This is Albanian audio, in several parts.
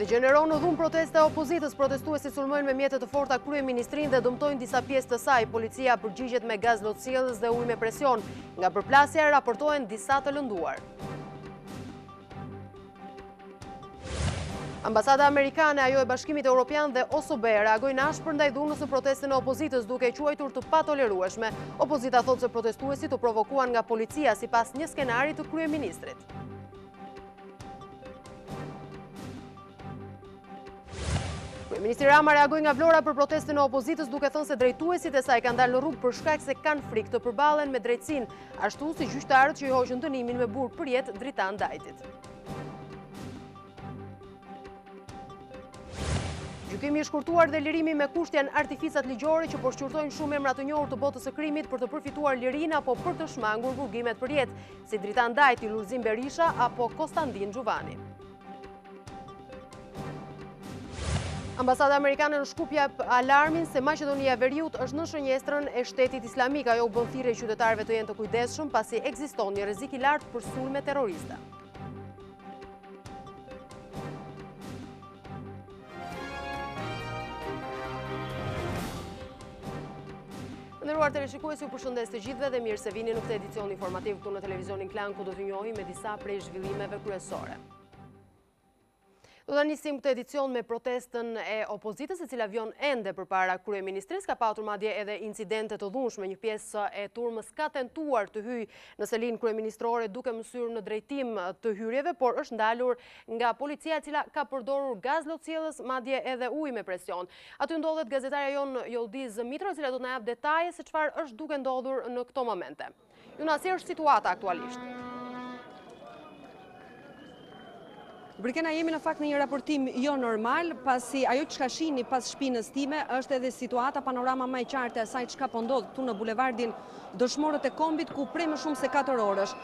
Degeneron në dhunë proteste e opozitës, protestuesit sulmojnë me mjetet të forta kryeministrin dhe dëmtojnë disa pjesë të saj. Policia përgjigjet me gaz lotësjellës dhe ujë me presion. Nga përplasja raportohen disa të lënduar. Ambasada amerikane, ajo e Bashkimit Evropian dhe OSB reagojnë ashpër ndaj dhunës në protestën e opozitës duke quajtur të patolerueshme. Opozita thotë se protestuesit u provokuan nga policia sipas një skenari të kryeministrit. Ministri Rama reagoi nga Vlora për protestën e opozitës duke thënë se drejtuesit e saj kanë dalë në rrugë për shkak se kanë frikë të përballen me drejtësinë, ashtu si gjyqtarët që i hoqën dënimin me burg përjet Dritan Dajtit. Gjykimi i shkurtuar dhe lirimi me kusht janë artificat ligjore që përshqyrtojnë shumë emra të njohur të botës së krimit për të përfituar lirinë apo për të shmangur burgimet për jetë, si Dritan Dajti, Lulzim Berisha apo Kostandin Gjuvani. Ambasada amerikane në Shkup jep alarmin se Maqedonia e Veriut është në shënjestrën e shtetit islamik. Ajo u bën thirrje qytetarëve të jenë të kujdesshëm pasi ekziston një rrezik i lartë për sulme terroriste. Nderuar teleshikuesi, ju përshëndes të gjithëve dhe mirë se vini në këtë edicion informativ këtu në televizionin Klan, ku do t'ju njohim me disa prej zhvillimeve kryesore. Do të nisim këtë edicion me protestën e opozitës, e cila vjon ende përpara kryeministrisë, ka patur madje edhe incidente të dhunshme. Një pjesë e turmës ka tentuar të hyjë në selinë kryeministrore duke mësyrë në drejtim të hyrjeve, por është ndalur nga policia e cila ka përdorur gaz lotësjellës, madje edhe ujë me presion. Aty ndodhet gazetarja jon Joldiz Mitro, e cila do të na jap detaje se çfarë është duke ndodhur në këto momente. Juna, si është situata aktualisht? Brikena, jemi në fakt në një raportim jo normal, pasi ajo që ka shihni pas shpinës time është edhe situata, panorama më e qartë e asaj çka po ndodh këtu në bulevardin Dëshmorët e Kombit, ku prej më shumë se 4 orësh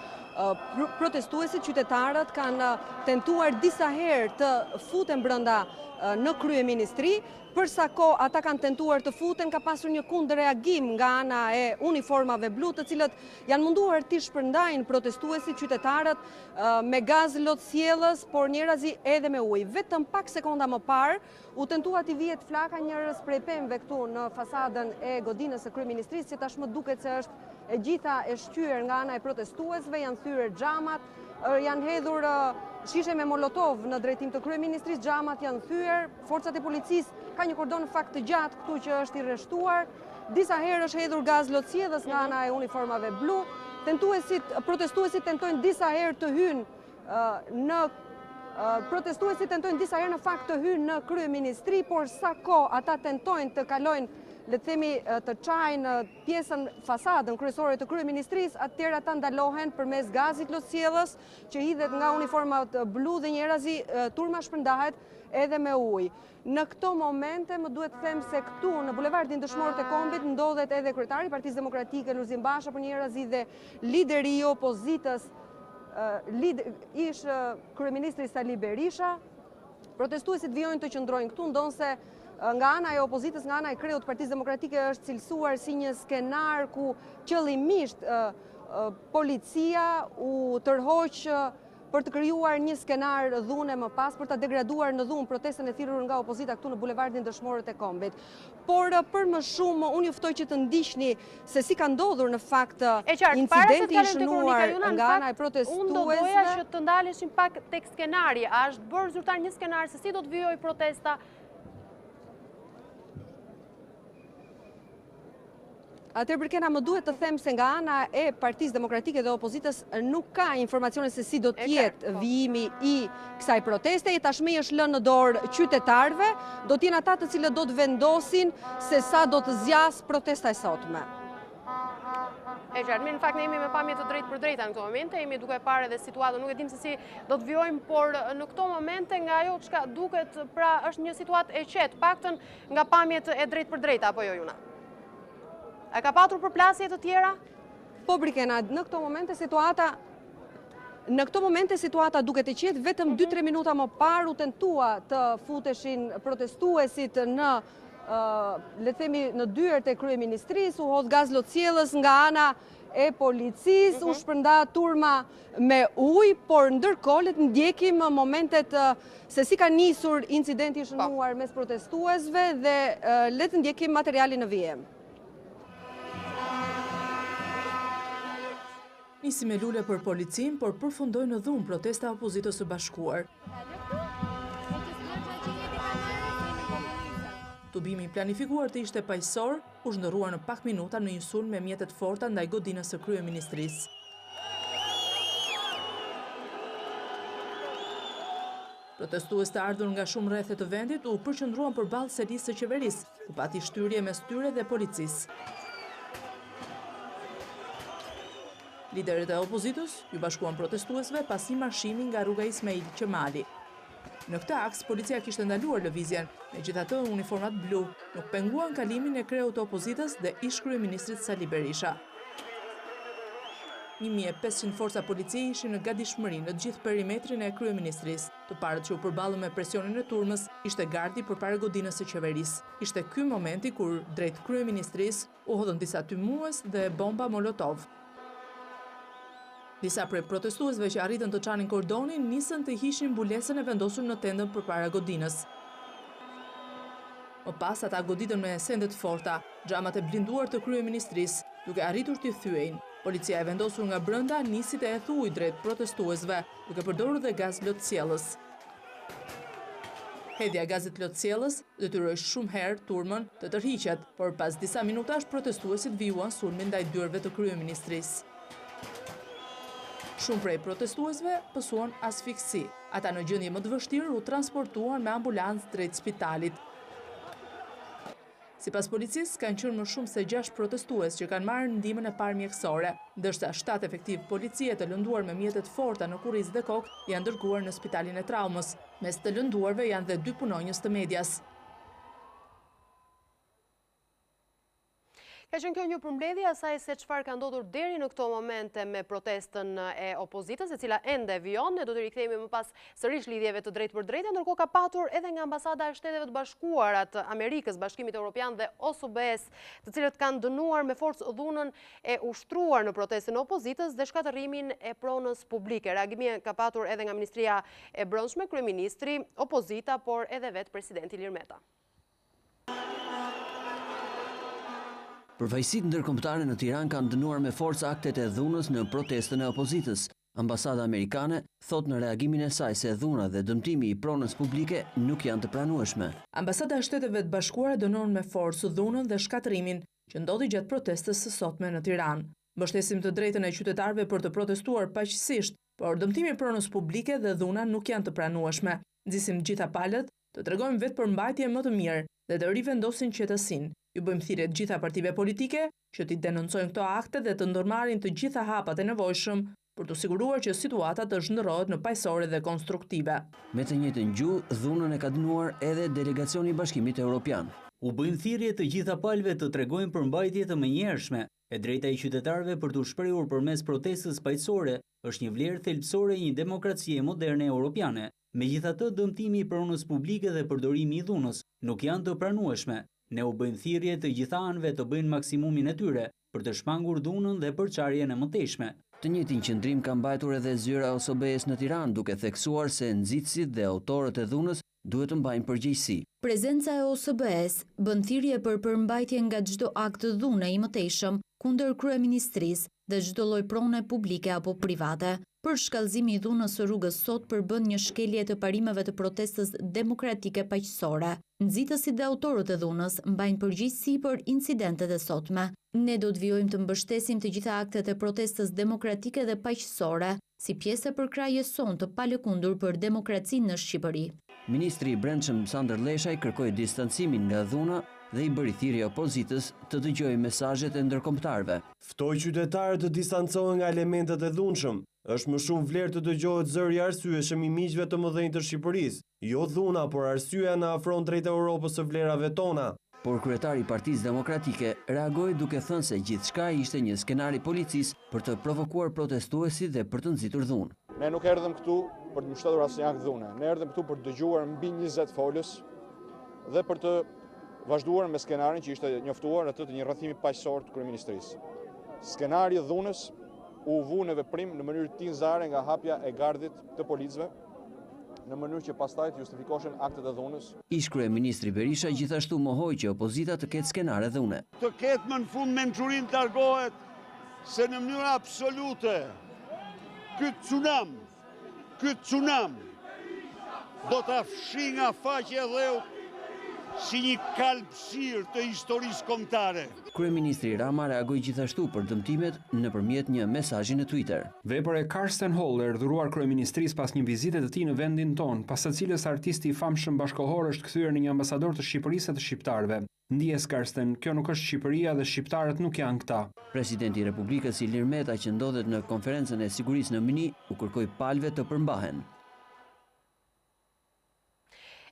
protestuesit, qytetarët kanë tentuar disa herë të futen brenda në kryeministri. Për sa kohë ata kanë tentuar të futen, ka pasur një kundërreagim nga ana e uniformave blu, të cilët janë munduar të shpërndajnë protestuesit, qytetarët me gaz lotësjellës, por njërazi edhe me ujë. Vetëm pak sekonda më parë u tentua t'i vihet flaka njerëz prej pemëve këtu në fasadën e godinës së kryeministrisë, që tashmë duket se është e gjitha e shqyer nga ana e protestuesve, janë thyer xhamat, janë hedhur shishe me molotov në drejtim të kryeministrisë, xhamat janë thyer, forcat e policisë ka një kordon në fakt të gjatë këtu që është i rreshtuar. Disa herë është hedhur gaz lotësjellës nga ana e uniformave blu. Protestuesit tentojnë disa herë të hyjnë protestuesit tentojnë disa herë në fakt të hyjnë në kryeministri, por sa kohë ata tentojnë të kalojnë, le të themi, të çajnë pjesën fasadën kryesore të kryeministrisë, atëherë ata ndalohen përmes gazit lotësjellës që hidhet nga uniformat blu dhe njërazi turma shpërndahet edhe me ujë. Në këto momente më duhet të them se këtu në bulevardin Dëshmorët e Kombit ndodhet edhe kryetari i Partisë Demokratike Lulzim Basha, për njërazi dhe lideri i opozitës ish kryeministri Sali Berisha. Protestuesit vijojnë të qëndrojnë këtu, ndonse nga ana e opozitës, nga ana e kreut Partisë Demokratike është cilësuar si një skenar ku qëllimisht policia u tërhoq për të krijuar një skenar dhune më pas, për të degraduar në dhunë protestën e thirrur nga opozita këtu në bulevardin Dëshmorët e Kombit. Por për më shumë, unë ju ftoj që të ndiqni se si ka ndodhur në fakt incidenti i shënuar nga ana e protestuesve. Unë do doja që të ndaleshim pak tek skenari. A është bërë zyrtar një skenar se si do të vijojë protesta? Atëherë Brikena, më duhet të them se nga ana e Partisë Demokratike dhe opozitës nuk ka informacione se si do të jetë vijimi i kësaj proteste. Tashmë është lënë në dorë qytetarëve, do të jenë ata të cilët do të vendosin se sa do të zjas protesta e sotme. Në fakt ne jemi me pamje të drejtë për drejta në këto momente, jemi duke parë edhe situatën, nuk e dim se si do të vijojmë, por në këto momente nga ajo çka duket, pra është një situatë e qetë, paktën nga pamjet e drejtë për drejta, apo jo Juna? A ka patur përplasje të tjera? Po Brikena, në këto momente situata duket e qetë, vetëm 2-3 minuta më parë u tentua të futeshin protestuesit në le themi në dyert e kryeministrisë, u hodh gaz lotësielës nga ana e policisë, u shpërnda turma me ujë, por ndërkohë le të ndjekim momentet se si ka nisur incidenti i shënuar mes protestuesve dhe le të ndjekim materialin në vijim. Nisi me lule për policin, por përfundoi në dhunë protesta opozitës së bashkuar. Tubimi i planifikuar të ishte paqësor, u zhndërrua në pak minuta në një sulm me mjetet forta ndaj godinës së kryeministrisë. Protestues të ardhur nga shumë rrethe të vendit u përqendruan përballë selisë së qeverisë, ku pati shtyrje mes tyre dhe policisë. Liderët e opozitës ju bashkuan protestuesve pas një marshimi nga rruga Ismail Qemali. Në këtë aks, policia kishte ndaluar lëvizjen, megjithatë uniformat blu nuk penguan kalimin e kreut të opozitës dhe ish kryeministrit Sali Berisha. 1500 forca policie ishin në gatishmëri në gjithë perimetrin e kryeministrisë. Të parët që u përballën me presionin e turmës ishte gardi përpara godinës së qeverisë. Ishte ky momenti kur drejt kryeministrisë u hodhën disa tymues dhe bomba molotov. Disa prej protestuesve që arritën të çanin kordonin nisën të hiqnin mbulesën e vendosur në tendën përpara godinës. Më pas ata goditën me sende të forta, xhamat e blinduar të kryeministrisë, duke arritur t'i thyejnë. Policia e vendosur nga brenda nisi të ethë ujë drejt protestuesve, duke përdorur dhe gaz lotësielës. Hedhja gazit lotësielës detyroi shumë herë turmën të tërhiqet, por pas disa minutash protestuesit vijuan sulmin ndaj dyerve të kryeministrisë. Shumë prej protestuesve pësuan asfiksi. Ata në gjendje më të vështirë u transportuan me ambulancë drejt spitalit. Sipas policisë, kanë qenë më shumë se 6 protestues që kanë marrë ndihmën e parë mjekësore, ndërsa 7 efektiv policie të lënduar me mjetet forta në kurrizë dhe kokë janë dërguar në spitalin e traumës. Mes të lënduarve janë dhe 2 punonjës të medias. Ka qenë kjo një përmbledhje asaj se çfarë ka ndodhur deri në këto momente me protestën e opozitës, e cila ende vijon. Ne do të rikthehemi më pas sërish lidhjeve të drejtë për drejtë, ndërkohë ka patur edhe nga ambasada e Shteteve të Bashkuara të Amerikës, Bashkimit Evropian dhe OSBE-s, të cilët kanë dënuar me forcë dhunën e ushtruar në protestën e opozitës dhe shkatërrimin e pronës publike. Reagimi ka patur edhe nga Ministria e Brendshme, kryeministri, opozita, por edhe vetë presidenti Ilir Meta. Përfaqësitë ndërkombëtare në Tiranë kanë dënuar me forcë aktet e dhunës në protestën e opozitës. Ambasada amerikane thot në reagimin e saj se dhuna dhe dëmtimi i pronës publike nuk janë të pranueshme. Ambasada e Shteteve të Bashkuara dënon me forcë dhunën dhe shkatërimin që ndodhi gjatë protestës së sotme në Tiranë. Mbështesim të drejtën e qytetarëve për të protestuar paqësisht, por dëmtimi i pronës publike dhe dhuna nuk janë të pranueshme. Nxisim gjitha palët të tregojmë vetë për mbajtje më të mirë dhe të rivendosin qetësinë. Ju bëjmë thirrje të gjitha partive politike që t'i denoncojnë këto akte dhe të ndërmarrin të gjitha hapat e nevojshëm për të siguruar që situata të zhndërrohet në paqësore dhe konstruktive. Me të njëjtën gjuhë, dhunën e ka dënuar edhe delegacioni i Bashkimit Evropian. U bëjmë thirrje të gjitha palëve të tregojnë për mbajtje të menjëhershme. E drejta e qytetarëve për të shprehur përmes protestës paqësore është një vlerë thelbësore e një demokracie moderne europiane. Megjithatë, dëmtimi i pronës publike dhe përdorimi i dhunës nuk janë të pranueshme. Ne u bëjmë thirrje të gjitha anëve të bëjnë maksimumin e tyre për të shmangur dhunën dhe përçarjen e mëtejshme. Të njëjtin qëndrim ka mbajtur edhe zyra e OSBE-s në Tiranë, duke theksuar se nxitësit dhe autorët e dhunës duhet të mbajnë përgjegjësi. Prezenca e OSBE-s bën thirrje për përmbajtje nga çdo akt dhune i mëtejshëm kundër kryeministrisë dhe çdo lloj prone publike apo private. Për shkallëzimi i dhunës së rrugës sot përbën një shkelje të parimeve të protestës demokratike paqësore. Nxitësit dhe autorët e dhunës mbajnë përgjegjësi për incidentet e sotme. Ne do të vijojmë të mbështesim të gjitha aktet e protestës demokratike dhe paqësore si pjesë e përkrahjes sonë të palëkundur për demokracinë në Shqipëri. Ministri i Brendshëm Sandër Leshaj kërkoi distancimin nga dhuna dhe i bëri thirrje opozitës të dëgjojë mesazhet e ndërkombëtarëve. Ftoi qytetarët të distancohen nga elementet e dhunshëm. Është më shumë vlerë të dëgjohet zëri i arsyeshëm i miqve të mëdhenj të Shqipërisë, jo dhuna, por arsyeja na afron drejt Europës së vlerave tona. Por kryetari i Partisë Demokratike reagoi duke thënë se gjithçka ishte një skenar i policisë për të provokuar protestuesit dhe për të nxitur dhunë. Ne nuk erdhëm këtu për të mbështetur asnjë akt dhune. Ne erdhëm këtu për të dëgjuar mbi 20 folës dhe për të vazhduar me skenarin që ishte njoftuar atë të një rrëthimi paqësor të kryeministrisë. Skenari i dhunës u vu në veprim në mënyrë tinzare nga hapja e gardit të policëve, në mënyrë që pastaj të justifikohen aktet e dhunës. Ish kryeministri Berisha gjithashtu mohoi që opozita të ketë skenare dhune. Të ketë më në fund mençurin të largohet se në mënyrë absolute ky tsunam do të fshi nga faqja e dheut si një kalpsir të historisë kombëtare. Kryeministri Rama reagoi gjithashtu për dëmtimet nëpërmjet një mesazhi në Twitter. Vepër e Karsten Holler, dhuruar kryeministrisë pas një vizite të tij në vendin ton, pas së cilës artisti i famshëm bashkohor është kthyer në një ambasador të Shqipërisë të shqiptarëve. Ndijes Karsten, kjo nuk është Shqipëria dhe shqiptarët nuk janë këta. Presidenti i Republikës Ilir Meta, që ndodhet në konferencën e sigurisë në Mini, u kërkoi palëve të përmbahen.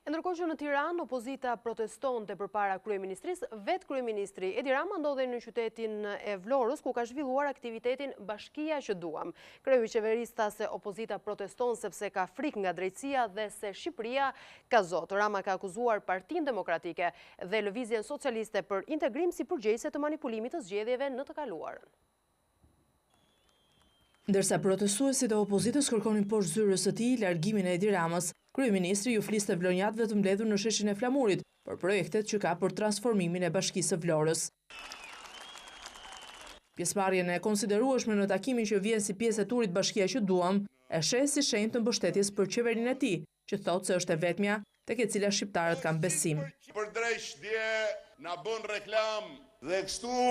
Ndërkohë që në Tiranë opozita protestonte përpara kryeministrisë, vetë kryeministri Edi Rama ndodhej në qytetin e Vlorës, ku ka zhvilluar aktivitetin Bashkia që duam. Kreu i qeverisë tha se opozita proteston sepse ka frikë nga drejtësia dhe se Shqipëria ka zot. Rama ka akuzuar Partinë Demokratike dhe Lëvizjen Socialiste për integrim si përgjegjëse të manipulimit të zgjedhjeve në të kaluarën. Ndërsa protestuesit e opozitës kërkonin poshtë zyrës së tij largimin e Edi Ramës, kryeministri ju fliste vlonjatëve të mbledhur në sheshin e Flamurit për projektet që ka për transformimin e Bashkisë së Vlorës. Pjesëmarrjen e konsiderueshme në takimin që vjen si pjesë e turit Bashkia që duam, e sheh si shenjë të mbështetjes për qeverinë e tij, që thotë se është e vetmja tek e cila shqiptarët kanë besim. Për drejt dje na bën reklam dhe kështu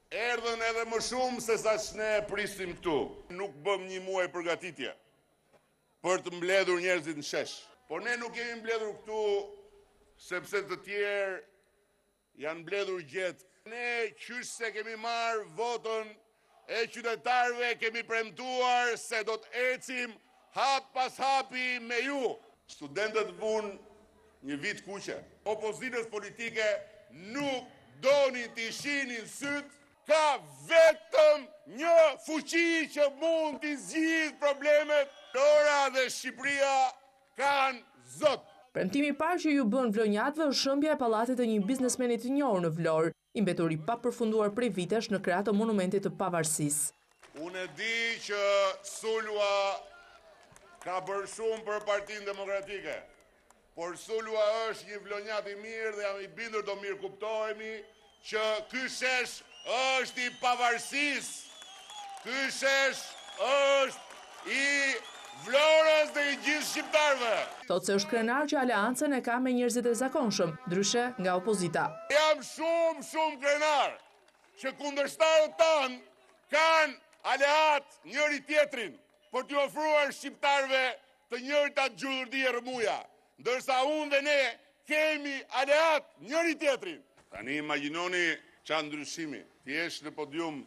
erdhën edhe më shumë se sa që ne prisim këtu. Nuk bëm një muaj përgatitje për të mbledhur njerëzit në shesh. Por ne nuk kemi mbledhur këtu sepse të tjerë janë mbledhur gjetë. Ne qysh se kemi marrë votën e qytetarëve, kemi premtuar se do të ecim hap pas hapi me ju. Studentët vunë një vit kuqe. Opozitës politike nuk doni t'i shinin syt. Ka vetëm një fuqi që mund t'i zgjidhë problemet. Vlora dhe Shqipëria kanë zot. Premtimi i parë që ju bën vlonjatëve është shëmbja e pallatit të një biznesmeni të njohur në Vlorë, i mbetur i papërfunduar prej vitesh në krah të monumentit të pavarësisë. Unë e di që Sulua ka bërë shumë për Partinë Demokratike, por Sulua është një vlonjat i mirë dhe jam i bindur do mirë kuptohemi që ky shesh është i pavarësisë. Ky shesh është i Vlorës dhe i gjithë shqiptarëve. Thotë se është krenar që aleancën e ka me njerëzit e zakonshëm, ndryshe nga opozita. Jam shumë krenar që kundërshtarët tanë kanë aleat njëri tjetrin për t'ju ofruar shqiptarëve të njëjtat gjurdhje rrëmuja, ndërsa unë dhe ne kemi aleat njëri tjetrin. Tani imagjinoni çfarë ndryshimi. Ti jesh në podium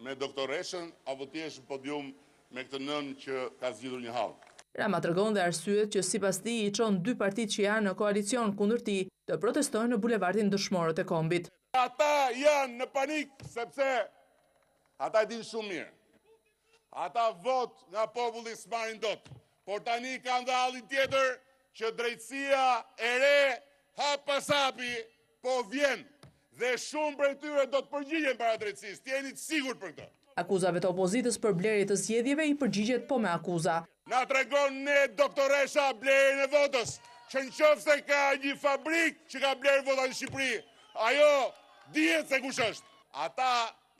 me doktoreshën apo ti jesh në podium me këtë nën që ka zgjidhur një hall. Rama tregon dhe arsyet që sipas tij i çon dy partitë që janë në koalicion kundër tij të protestojnë në bulevardin Dëshmorët e Kombit. Ata janë në panik sepse ata e dinë shumë mirë. Ata vot nga populli s'marrin dot, por tani kanë dhe hallin tjetër që drejtësia e re hap pas hapi po vjen dhe shumë prej tyre do të përgjigjen para drejtësisë. Jeni të sigurt për këtë. Akuzave të opozitës për blerje të zgjedhjeve i përgjigjet po me akuza. Na tregon ne doktoresha blerjen e votës, që nëse ka një fabrik që ka blerë vota në Shqipëri, ajo dihet se kush është. Ata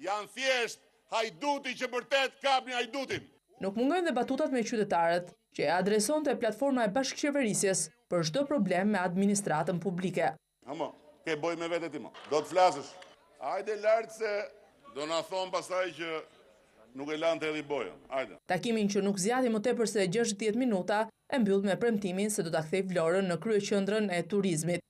janë thjesht hajduti që vërtet kapnin hajdutin. Nuk mungojnë dhe batutat me qytetarët, që e adresonte platforma e bashkëqeverisjes për çdo problem me administratën publike. Amo, ke boj me vete ti mo. Do të flasësh. Hajde lart se do na thon pastaj që nuk e lante edhe bojën. Hajde. Takimin që nuk zgjati më tepër se 60 minuta e mbyll me premtimin se do ta kthejë Vlorën në kryeqendrën e turizmit.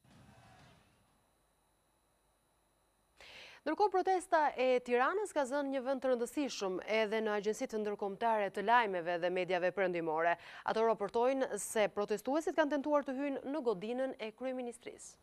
Ndërkohë, protesta e Tiranës ka zënë një vend të rëndësishëm edhe në agjencitë ndërkombëtare të lajmeve dhe mediave perëndimore. Ato raportojnë se protestuesit kanë tentuar të hyjnë në godinën e kryeministrisë.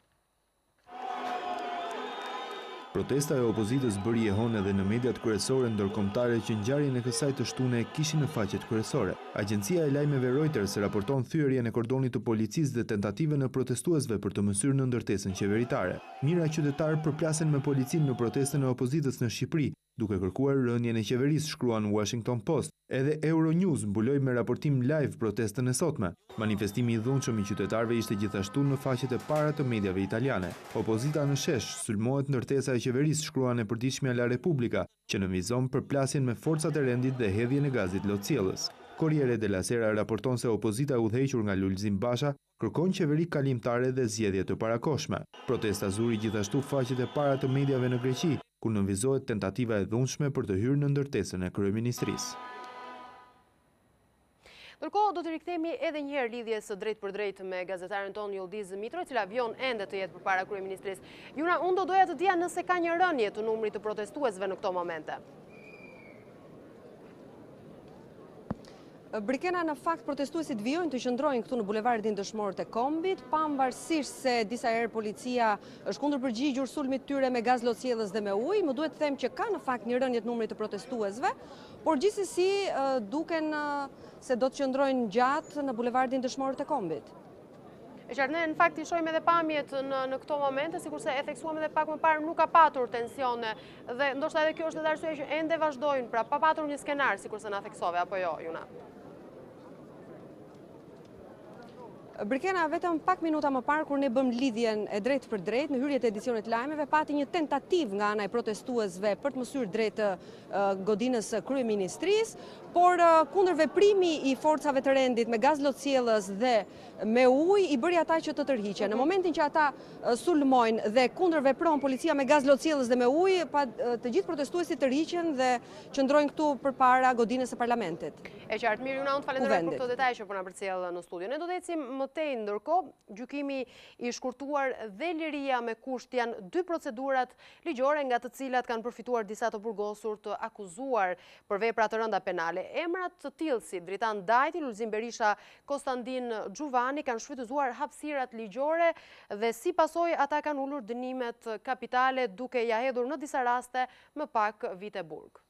Protesta e opozitës bëri e hon edhe në mediat kryesore ndërkombëtare që ngjarjen e kësaj të shtune kishin në faqet kryesore. Agjencia e lajmeve Reuters raporton thyerjen e kordonit të policisë dhe tentativën e protestuesve për të mësyrë në ndërtesën qeveritare. Mijëra qytetarë përplasen me policinë në protestën e opozitës në Shqipëri, duke kërkuar rënien e qeverisë, shkruan Washington Post. Edhe Euronews mbuloi me raportim live protestën e sotme. Manifestimi i dhunshëm i qytetarëve ishte gjithashtu në faqet e para të mediave italiane. Opozita në shesh sulmohet ndërtesa e qeverisë, shkruan e përditshmja La Repubblica, që nënvizon përplasjen me forcat e rendit dhe hedhjen e gazit lotësiellës. Corriere della Sera raporton se opozita e udhëhequr nga Lulzim Basha kërkon qeveri kalimtare dhe zgjedhje të parakohshme. Protesta zuri gjithashtu faqet e para të mediave në Greqi, ku nënvizohet tentativa e dhunshme për të hyrë në ndërtesën e kryeministrisë. Ndërkohë, do të rikthehemi edhe një herë lidhjes së drejt për drejt me gazetaren tonë Yildiz Mitro, e cila vjon ende të jetë përpara kryeministrisë. Juna, unë do doja të dija nëse ka një rënje të numrit të protestuesve në këto momente. Brikena, në fakt protestuesit vijojnë të qëndrojnë këtu në bulevardin Dëshmorët e Kombit, pavarësisht se disa herë policia është kundër përgjigjur sulmit tyre me gaz lotësiellës dhe me ujë. Më duhet të them që ka në fakt një rënje të numrit të protestuesve, por gjithsesi duken se do të qëndrojnë gjatë në bulevardin Dëshmorët e Kombit. E qartë, ne në fakt i shohim edhe pamjet në këto momente, sikurse e theksuam edhe pak më parë, nuk ka patur tensione dhe ndoshta edhe kjo është edhe arsye që ende vazhdojnë, pra pa patur një skenar sikurse na theksove, apo jo, Juna? Brikena, vetëm pak minuta më parë, kur ne bëm lidhjen e drejt për drejt në hyrjet e edicionit lajmeve, pati një tentativ nga ana e protestuesve për të mësyer drejt godinës kryeministrisë, por kundër veprimi i forcave të rendit me gaz lotësiellës dhe me ujë i bëri ata që të tërhiqen. Në momentin që ata sulmojnë dhe kundër vepron policia me gaz lotësiellës dhe me ujë, të gjithë protestuesit tërhiqen dhe qëndrojnë këtu përpara godinës së parlamentit. E qartë, mirë, Juna, unë falenderoj për këto detaje që po na përcjell në studio. Ne do të ecim më tej, ndërkohë, gjykimi i shkurtuar dhe liria me kusht janë dy procedurat ligjore nga të cilat kanë përfituar disa të burgosur të akuzuar për vepra të rënda penale. Emrat të tillë si Dritan Dajti, Lulzim Berisha, Konstantin Xhuvani kanë shfrytëzuar hapësirat ligjore dhe si pasojë ata kanë ulur dënimet kapitale duke ja hedhur në disa raste më pak vite burg.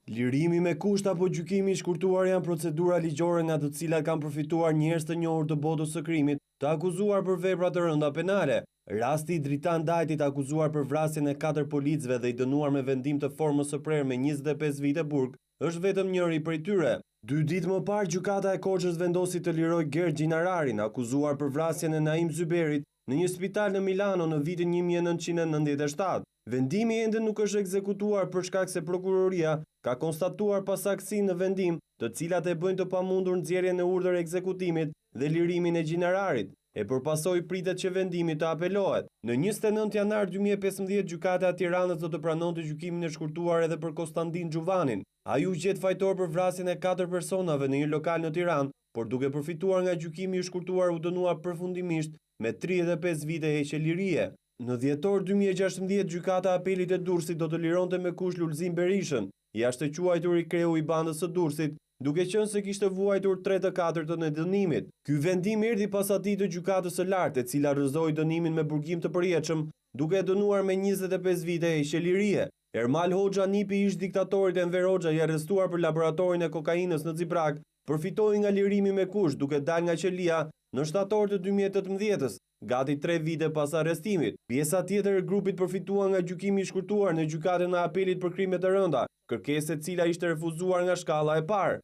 Lirimi me kusht apo gjykimi i shkurtuar janë procedura ligjore nga të cilat kanë përfituar njerëz të njohur të botës së krimit, të akuzuar për vepra të rënda penale. Rasti i Dritan Dajtit, akuzuar për vrasjen e 4 policëve dhe i dënuar me vendim të formës së prerë me 25 vite burg, është vetëm njëri prej tyre. 2 ditë më parë, gjykata e Korçës vendosi të liroj Gerd Gjinararin, akuzuar për vrasjen e Naim Zyberit në një spital në Milano në vitin 1997. Vendimi ende nuk është ekzekutuar për shkak se prokuroria ka konstatuar pasaktësi në vendim, të cilat e bëjnë të pamundur nxjerrjen e urdhër ekzekutimit dhe lirimin e Gjinararit. E përpasoj pritet që vendimi të apelohet. Në 29 janar 2015, gjykata e Tiranës do të pranonte gjykimin e shkurtuar edhe për Konstantin Xhuvanin. Ai u gjet fajtor për vrasjen e 4 personave në një lokal në Tiranë, por duke përfituar nga gjykimi i shkurtuar u dënua përfundimisht me 35 vite heqje lirie. Në dhjetor 2016, gjykata e apelit e Durrësit do të lironte me kusht Lulzim Berishën, jashtë quajtur i kreu i bandës së Durrësit, duke qenë se kishte vuajtur 3/4 e dënimit. Ky vendim erdhi pas atij të gjykatës së lartë, e cila rrëzoi dënimin me burgim të përjetshëm, duke dënuar me 25 vite heqje lirie. Ermal Hoxha, nipi ish diktatorit Enver Hoxha, i arrestuar për laboratorin e kokainës në Xiprak, përfitoi nga lirimi me kusht duke dalë nga qelia në shtator të 2018-s, gati 3 vite pas arrestimit. Pjesa tjetër e grupit përfitua nga gjykimi i shkurtuar në gjykatën e apelit për krime të rënda, kërkesë e cila ishte refuzuar nga shkalla e parë.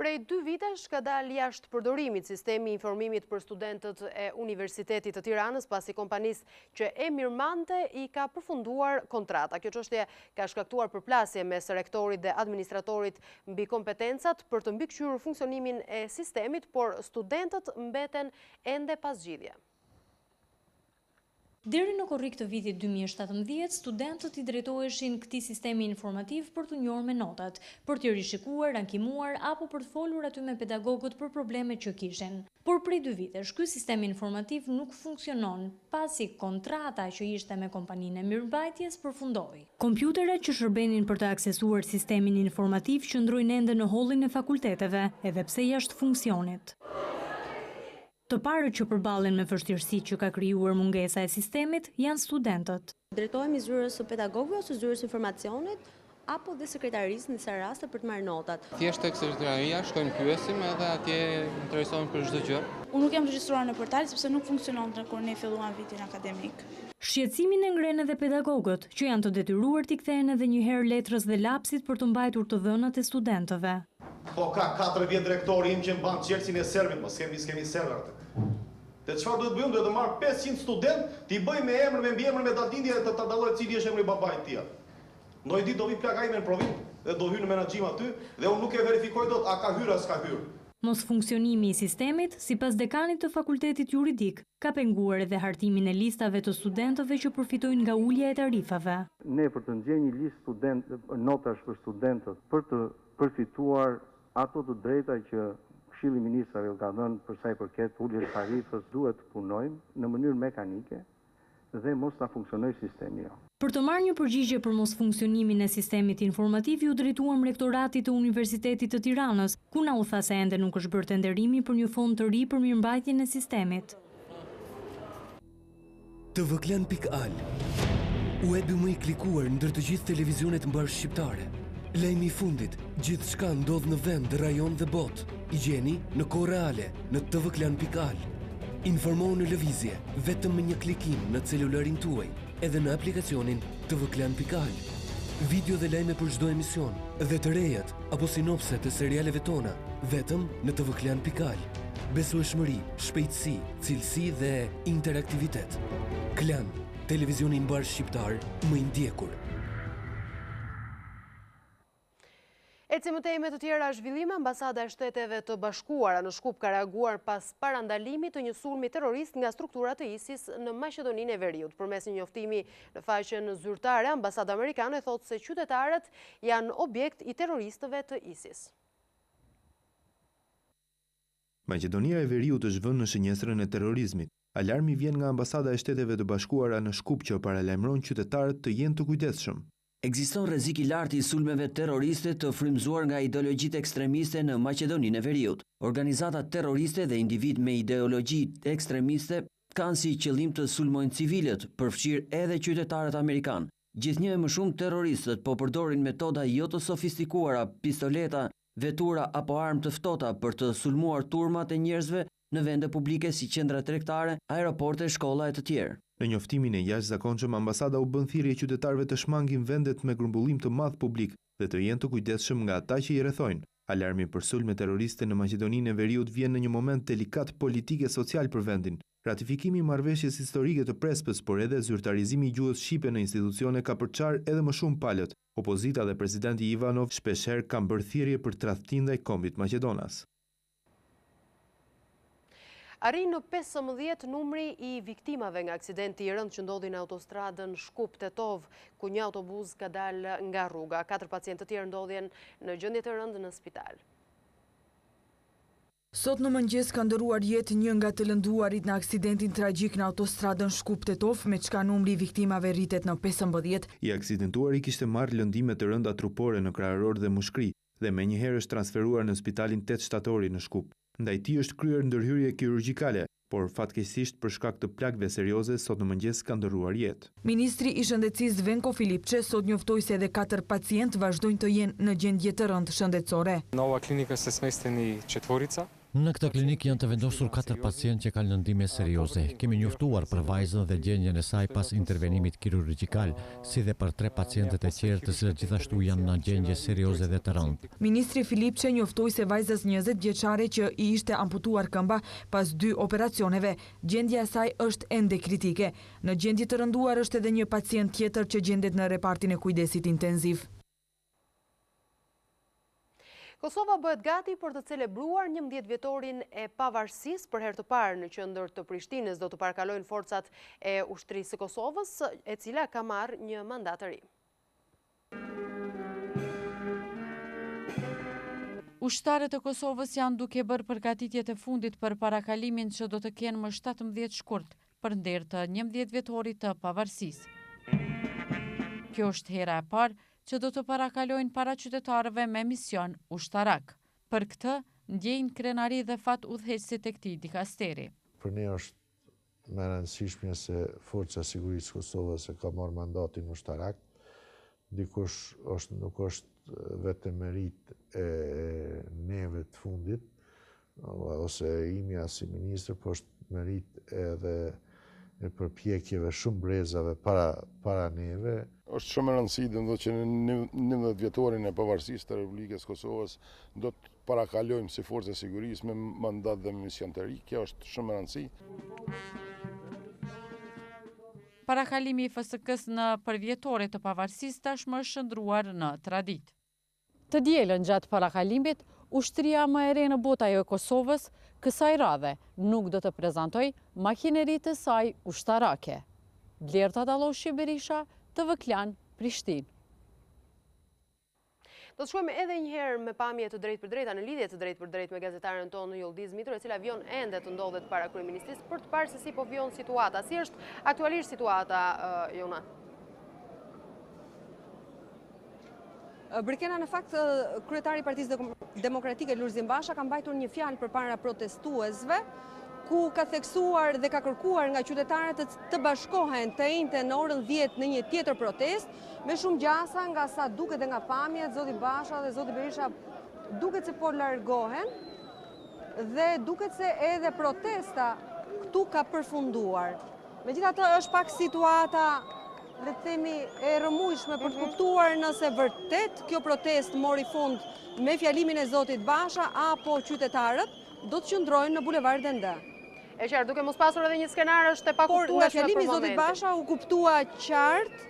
Prej 2 vitesh ka dalë jashtë përdorimit sistemi i informimit për studentët e Universitetit të Tiranës pasi kompanisë që e mirmante i ka përfunduar kontrata. Kjo çështje ka shkaktuar përplasje mes rektorit dhe administratorit mbi kompetencat për të mbikëqyrur funksionimin e sistemit, por studentët mbeten ende pa zgjidhje. Deri në korrik të vitit 2017, studentët i drejtoheshin këtij sistemi informativ për të njohur me notat, për të rishikuar, ankimuar apo për të folur aty me pedagogët për problemet që kishin. Por prej 2 vitesh, ky sistem informativ nuk funksionon, pasi kontrata që ishte me kompaninë e mirëmbajtjes përfundoi. Kompjuterat që shërbenin për të aksesuar sistemin informativ qëndrojnë ende në hollin e fakulteteve, edhe pse jashtë funksionit. Të parët që përballen me vështirësitë që ka krijuar mungesa e sistemit janë studentët. Drejtohemi zyrës së pedagogëve ose zyrës informacionit apo dhe sekretarisë në disa raste për të marrë notat. Thjesht tek sekretaria shkojmë pyesim edhe atje interesohen për çdo gjë. Unë nuk jam regjistruar në portal sepse nuk funksiononte kur ne filluam vitin akademik. Shqetësimin e ngrenë edhe pedagogët, që janë të detyruar t'i kthehen edhe një herë letrës dhe lapsit për të mbajtur të dhënat e studentëve. Po ka 4 vjet direktori im që mban çelësin e servit, mos kemi server atë. Dhe çfarë duhet bëjmë? Duhet të marr 500 student, t'i bëjmë me emër, me mbiemër, me datëlindje dhe të dallojë cili është emri i babait tij. Ndonjë ditë do vi plaka ime në provim dhe do hyj në menaxhim aty dhe unë nuk e verifikoj dot a ka hyrë as ka hyrë. Mos funksionimi i sistemit, sipas dekanit të fakultetit juridik, ka penguar edhe hartimin e listave të studentëve që përfitojnë nga ulja e tarifave. Ne për të nxjerrë një listë notash për studentët për të përfituar ato të drejta që Këshilli i Ministrave ka dhënë për sa i përket uljes tarifës, duhet të punojmë në mënyrë mekanike dhe mos ta funksionojë sistemi. Për të marrë një përgjigje për mos funksionimin e sistemit informativ, ju drejtuam rektoratit të Universitetit të Tiranës, ku na u tha se ende nuk është bërë tenderimi për një fond të ri për mirëmbajtjen e sistemit. tvklan.al, webi më i klikuar ndër të gjithë televizionet mbar shqiptare. Lajmi i fundit, gjithçka ndodh në vend, rajon dhe botë. I gjeni në kohë reale në tvklan.al. Informohu në lëvizje vetëm me një klikim në celularin tuaj, edhe në aplikacionin tvklan.al. Video dhe lajme për çdo emision, dhe të rejat apo sinopset e serialeve tona, vetëm në tvklan.al. Besueshmëri, shpejtësi, cilësi dhe interaktivitet. Klan, televizioni i mbar shqiptar më i ndjekur. Ecim më tej me të tjera zhvillime, ambasada e Shteteve të Bashkuara në Shkup ka reaguar pas parandalimit të një sulmi terrorist nga strukturat të ISIS në Maqedoninë e Veriut. Përmes një njoftimi në faqen zyrtare, ambasada amerikane thotë se qytetarët janë objekt i terroristëve të ISIS. Maqedonia e Veriut është vënë në shënjestrën e terrorizmit. Alarmi vjen nga ambasada e Shteteve të Bashkuara në Shkup që paralajmëron qytetarët të jenë të kujdesshëm. Ekziston rrezik i lartë i sulmeve terroriste të frymzuar nga ideologjitë ekstremiste në Maqedoninë e Veriut. Organizata terroriste dhe individ me ideologji ekstremiste kanë si qëllim të sulmojnë civilët, përfshirë edhe qytetarët amerikanë. Gjithnjë e më shumë terroristët po përdorin metoda jo të sofistikuara, pistoleta, vetura apo armë të ftohta për të sulmuar turmat e njerëzve në vende publike si qendra tregtare, aeroporte, shkolla e të tjerë. Në njoftimin e jashtëzakonshëm, ambasada u bën thirrje qytetarëve të shmangin vendet me grumbullim të madh publik dhe të jenë të kujdesshëm nga ata që i rrethojnë. Alarmi për sulme terroriste në Maqedoninë e Veriut vjen në një moment delikat politik e social për vendin. Ratifikimi i marrëveshjes historike të Prespës, por edhe zyrtarizimi i gjuhës shqipe në institucione ka përçarë edhe më shumë palët. Opozita dhe presidenti Ivanov shpeshherë kanë bërë thirrje për tradhtim ndaj kombit maqedonas. Arrin në 15 numri i viktimave nga aksidenti i rëndë që ndodhi në autostradën Shkup-Tetov, ku një autobus ka dalë nga rruga. 4 pacientë të tjerë ndodhen në gjendje të rëndë në spital. Sot në mëngjes ka ndëruar jetë një nga të lënduarit në aksidentin tragjik në autostradën Shkup-Tetov, me çka numri i viktimave rritet në 15. I aksidentuari kishte marrë lëndime të rënda trupore në krahëror dhe mushkëri dhe menjëherë është transferuar në spitalin 8 shtatori në Shkup. Ndaj tij është kryer ndërhyrje kirurgjikale, por fatkeqësisht për shkak të plagëve serioze sot në mëngjes ka ndëruar jetë. Ministri i Shëndetësisë Venko Filipçe sot njoftoi se edhe 4 pacientë vazhdojnë të jenë në gjendje të rëndë shëndetësore. Nova klinika se smesteni četvorica. Në këtë klinik janë të vendosur 4 pacientë që kanë lëndime serioze. Kemi njoftuar për vajzën dhe gjendjen e saj pas intervenimit kirurgjikal, si dhe për 3 pacientët e tjerë të cilët gjithashtu janë në gjendje serioze dhe të rëndë. Ministri Filipçe njoftoi se vajzës 20 vjeçare që i ishte amputuar këmba pas 2 operacioneve, gjendja e saj është ende kritike. Në gjendje të rënduar është edhe një pacient tjetër që gjendet në repartin e kujdesit intenziv. Kosova bëhet gati për të celebruar 11-vjetorin e pavarësisë. Për herë të parë në qendër të Prishtinës do të parakalojnë forcat e ushtrisë së Kosovës, e cila ka marrë një mandat të ri. Ushtarët e Kosovës janë duke bërë përgatitjet e fundit për parakalimin që do të kenë më 17 shkurt për nder të 11-vjetorit të pavarësisë. Kjo është hera e parë që do të parakalojnë para qytetarëve me mision ushtarak. Për këtë, ndjejnë krenari dhe fat udhëheqësit e këtij dikasteri. Për ne është më e rëndësishme se Forca e Sigurisë Kosovës e ka marrë mandatin ushtarak. Dikush nuk është vetëm merit e neve të fundit, ose imja si ministër, po është merit edhe e përpjekjeve shumë brezave para neve. Është shumë e rëndësishme që në 19 vjetorin e pavarësisë të Republikës Kosovës do të parakalojmë si forca e sigurisë me mandat dhe mision të ri. Kjo është shumë e rëndësishme. Parakalimi i FSK-s në përvjetore të pavarësisë tashmë është shndruar në traditë. Të dielën gjatë parakalimit, ushtria më e re në botë ajo e Kosovës, kësaj radhe nuk do të prezantoj makineritë të saj ushtarake. Blerta Dalloshi Berisha, TV Klan, Prishtinë. Do të shkojmë edhe një herë me pamje të drejtë për drejta në lidhje të drejtë për drejtë me gazetaren tonë Yoldiz Mitër, e cila vjon ende të ndodhet para kryeministrisë për të parë se si po vjon situata. Si është aktualisht situata, Jona? Brikena, në fakt, kryetari i Partisë Demokratike Lulzim Basha ka mbajtur një fjalë përpara protestuesve, ku ka theksuar dhe ka kërkuar nga qytetarët të bashkohen të njëjtë në orën 10 në një tjetër protest, me shumë gjasa, nga sa duket dhe nga pamjet, zoti Basha dhe zoti Berisha duket se po largohen dhe duket se edhe protesta këtu ka përfunduar. Megjithatë, është pak situata, le të themi, e rëmujshme për të kuptuar nëse vërtet kjo protest mori fund me fjalimin e zotit Basha apo qytetarët do të qëndrojnë në bulevard Dende. E qartë, duke mos pasur edhe një skenar është e pakuptueshme Nga fjalimi i zotit Basha u kuptua qartë.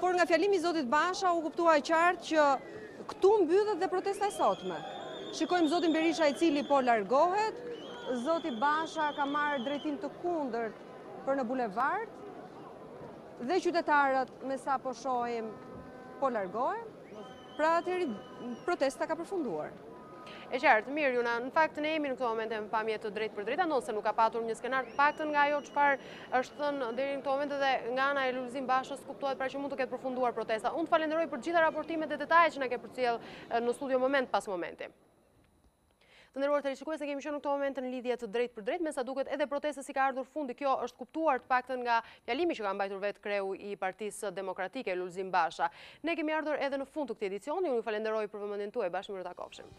Por nga fjalimi i zotit Basha u kuptua qartë që këtu mbyllet dhe protesta e sotme. Shikojmë zotin Berisha i cili po largohet, zoti Basha ka marrë drejtim të kundërt për në bulevard dhe qytetarët me sa po shohim po largohen. Pra atëherë protesta ka përfunduar. E qartë, mirë, Juna, në fakt ne jemi në këto momente me pamje të drejtë për drejta, ndonë se nuk ka patur një skenar të paktën nga ajo çfarë është thënë deri në këto momente dhe nga ana e Lulzim Bashës kuptohet pra që mund të ketë përfunduar protesta. Unë të falenderoj për gjitha raportimet dhe detajet që na ke përcjell në studio moment pas momenti. Të nderuar televizionistë, kemi qenë në këto momente në lidhje të drejtë për drejtë, me sa duket edhe protesta si ka ardhur fundi. Kjo është kuptuar të paktën nga fjalimi që ka mbajtur vetë kreu i Partisë Demokratike Lulzim Basha. Ne kemi ardhur edhe në fund të këtij edicioni. Unë ju falenderoj për vëmendjen tuaj. Bashkë mirë takofshim.